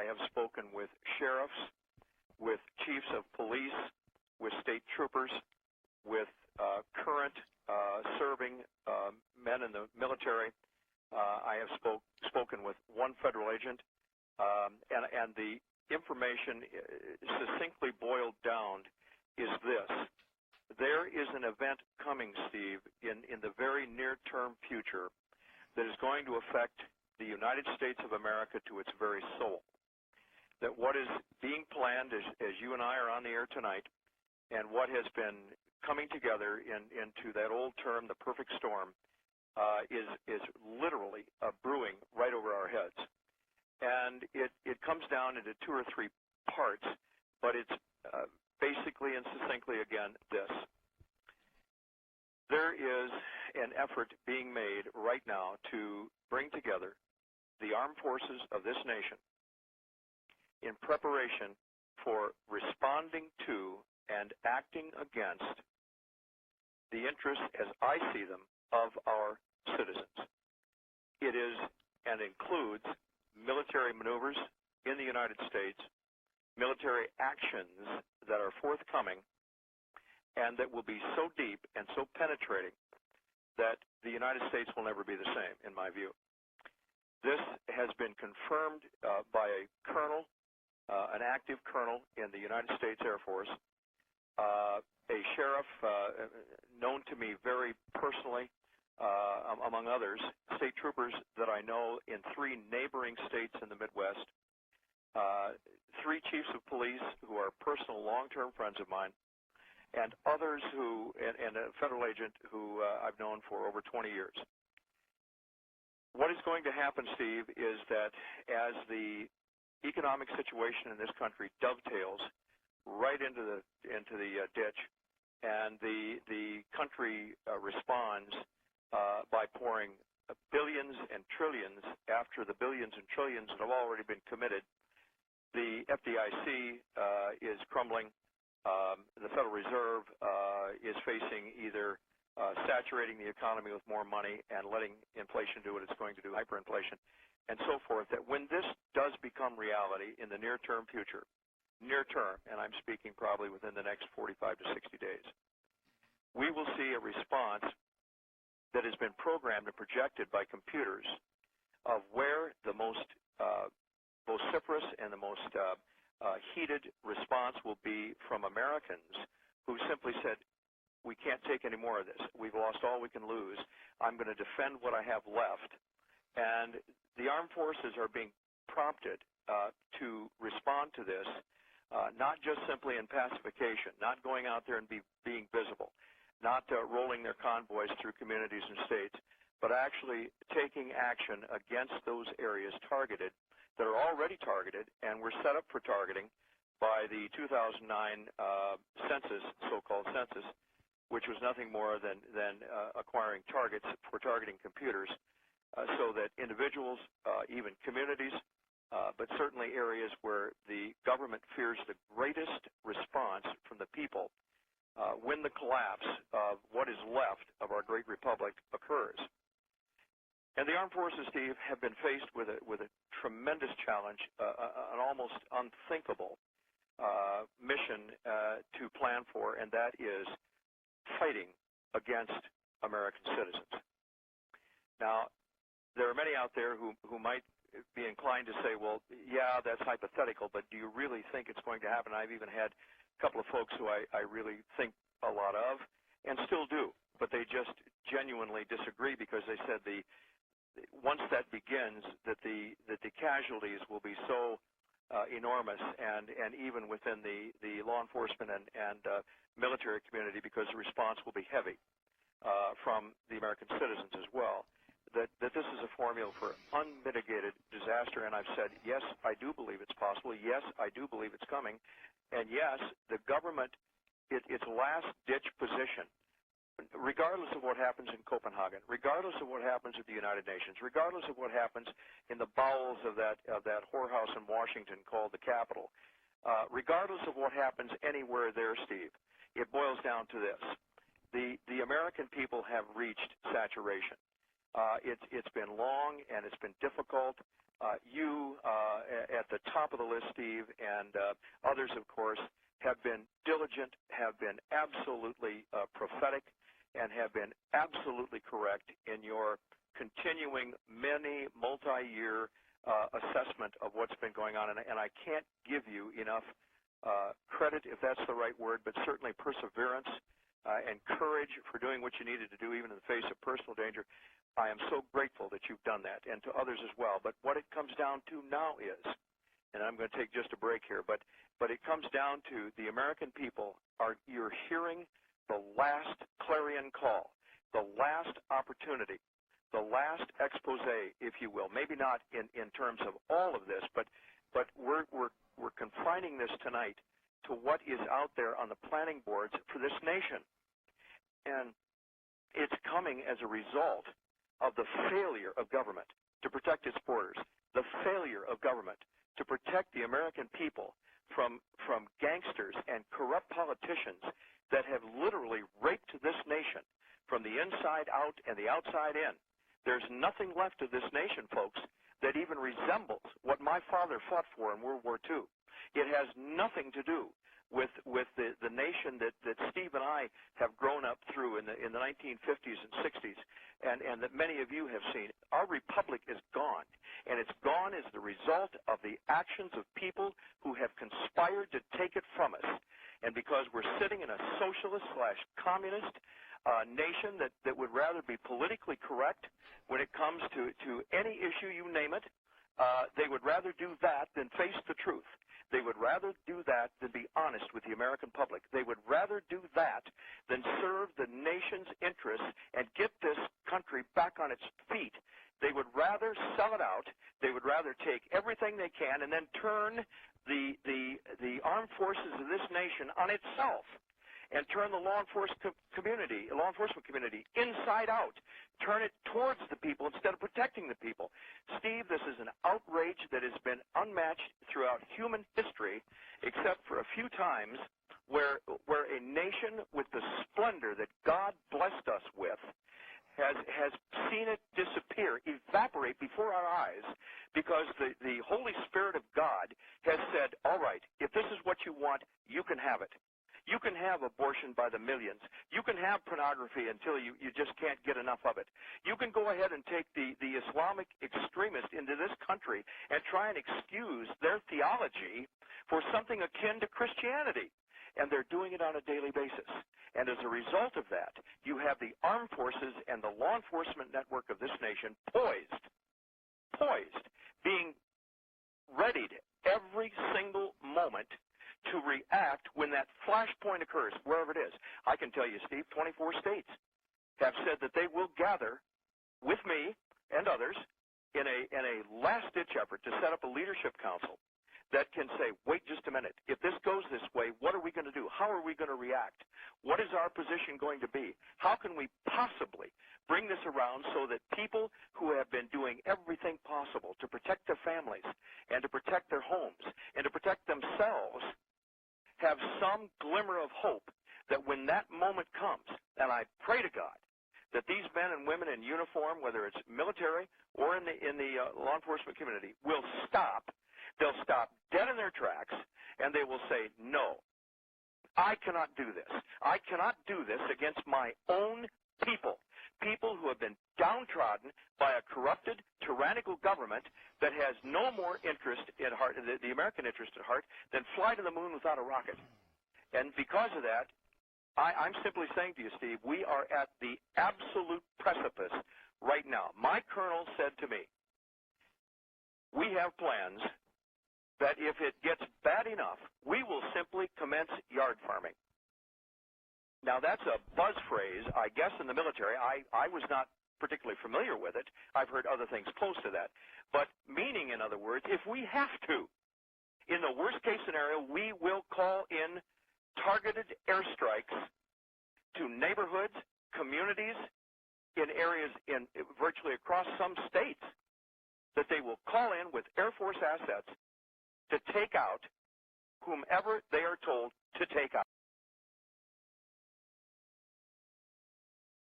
I have spoken with sheriffs, with chiefs of police, with state troopers, with current serving men in the military. I have spoken with one federal agent, and the information succinctly boiled down is this. There is an event coming, Steve, in the very near-term future that is going to affect the United States of America to its very soul. That what is being planned, as you and I are on the air tonight, and what has been coming together into that old term, the perfect storm, is literally brewing right over our heads. And it comes down into two or three parts, but it's basically and succinctly, again, this. There is an effort being made right now to bring together the armed forces of this nation in preparation for responding to and acting against the interests, as I see them, of our citizens. It is and includes military maneuvers in the United States, military actions that are forthcoming, and that will be so deep and so penetrating that the United States will never be the same, in my view. This has been confirmed by a colonel, an active colonel in the United States Air Force, a sheriff known to me very personally, among others, state troopers that I know in 3 neighboring states in the Midwest, 3 chiefs of police who are personal long-term friends of mine, and others who, and a federal agent who I've known for over 20 years. What is going to happen, Steve, is that as the economic situation in this country dovetails right into the ditch, and the country responds by pouring billions and trillions after the billions and trillions that have already been committed. The FDIC is crumbling. The Federal Reserve is facing either saturating the economy with more money and letting inflation do what it's going to do, hyperinflation, and so forth, that when this does become reality in the near-term future, near-term, and I'm speaking probably within the next 45 to 60 days, we will see a response that has been programmed and projected by computers of where the most vociferous and the most heated response will be from Americans who simply said, we can't take any more of this. We've lost all we can lose. I'm going to defend what I have left. And the armed forces are being prompted to respond to this, not just simply in pacification, not going out there and being visible, not rolling their convoys through communities and states, but actually taking action against those areas targeted that are already targeted and were set up for targeting by the 2009 census, so-called census, which was nothing more than acquiring targets for targeting computers so that individuals, even communities, but certainly areas where the government fears the greatest response from the people when the collapse of what is left of our great republic occurs. And the armed forces, Steve, have been faced with a tremendous challenge, an almost unthinkable mission to plan for, and that is fighting against American citizens. Now, there are many out there who might be inclined to say, well, yeah, that's hypothetical, but do you really think it's going to happen? I've even had a couple of folks who I really think a lot of, and still do, but they just genuinely disagree because they said once that begins, that the casualties will be so enormous, and even within the law enforcement and military community, because the response will be heavy from the American citizens as well, that this is a formula for unmitigated disaster. And I've said, yes, I do believe it's possible. Yes, I do believe it's coming. And yes, the government, its last-ditch position, regardless of what happens in Copenhagen, regardless of what happens at the United Nations, regardless of what happens in the bowels of that whorehouse in Washington called the Capitol, regardless of what happens anywhere there, Steve, it boils down to this. The American people have reached saturation. It's been long and it's been difficult, You at the top of the list, Steve, and others, of course, have been diligent, have been absolutely prophetic, and have been absolutely correct in your continuing many multi-year assessment of what's been going on. And I can't give you enough credit, if that's the right word, but certainly perseverance and courage for doing what you needed to do, even in the face of personal danger. I am so grateful that you've done that, and to others as well. But what it comes down to now is, and I'm going to take just a break here, but it comes down to the American people you're hearing the last clarion call, the last opportunity, the last expose, if you will. Maybe not in terms of all of this, but we're confining this tonight to what is out there on the planning boards for this nation. And it's coming as a result of the failure of government to protect its borders, the failure of government to protect the American people from gangsters and corrupt politicians that have literally raped this nation from the inside out and the outside in. There's nothing left of this nation, folks, that even resembles what my father fought for in World War II. It has nothing to do with the nation that Steve and I have grown up through in the 1950s and 60s, and that many of you have seen. Our republic is gone, and it's gone as the result of the actions of people who have conspired to take it from us. And because we're sitting in a socialist/communist nation that would rather be politically correct when it comes to any issue, you name it, they would rather do that than face the truth. They would rather do that than be honest with the American public. They would rather do that than serve the nation's interests and get this country back on its feet. They would rather sell it out. They would rather take everything they can and then turn the armed forces of this nation on itself and turn the law enforcement community inside out. Turn it towards the people instead of protecting the people. Steve, this is an outrage that has been unmatched throughout human history, except for a few times where a nation with the splendor that God blessed us with has seen it disappear, evaporate before our eyes, because the Holy Spirit of God has said, all right, if this is what you want, you can have it. You can have abortion by the millions. You can have pornography until you just can't get enough of it. You can go ahead and take the Islamic extremists into this country and try and excuse their theology for something akin to Christianity. And they're doing it on a daily basis. And as a result of that, you have the armed forces and the law enforcement network of this nation poised, being readied every single moment to react when that flashpoint occurs, wherever it is. I can tell you, Steve, 24 states have said that they will gather with me and others in a last-ditch effort to set up a leadership council that can say, wait just a minute, if this goes this way, what are we going to do? How are we going to react? What is our position going to be? How can we possibly bring this around so that people who have been doing everything possible to protect their families and to protect their homes and to protect themselves have some glimmer of hope that when that moment comes, and I pray to God that these men and women in uniform, whether it's military or in the law enforcement community, will stop. They'll stop dead in their tracks, and they will say, no, I cannot do this. I cannot do this against my own people who have been downtrodden by a corrupted, tyrannical government that has no more interest at heart, the American interest at heart, than fly to the moon without a rocket. And because of that, I'm simply saying to you, Steve, we are at the absolute precipice right now. My colonel said to me, we have plans that if it gets bad enough, we will simply commence yard farming. Now, that's a buzz phrase, I guess, in the military. I was not particularly familiar with it. I've heard other things close to that. But meaning, in other words, if we have to, in the worst-case scenario, we will call in targeted airstrikes to neighborhoods, communities, in areas in virtually across some states, that they will call in with Air Force assets to take out whomever they are told to take out.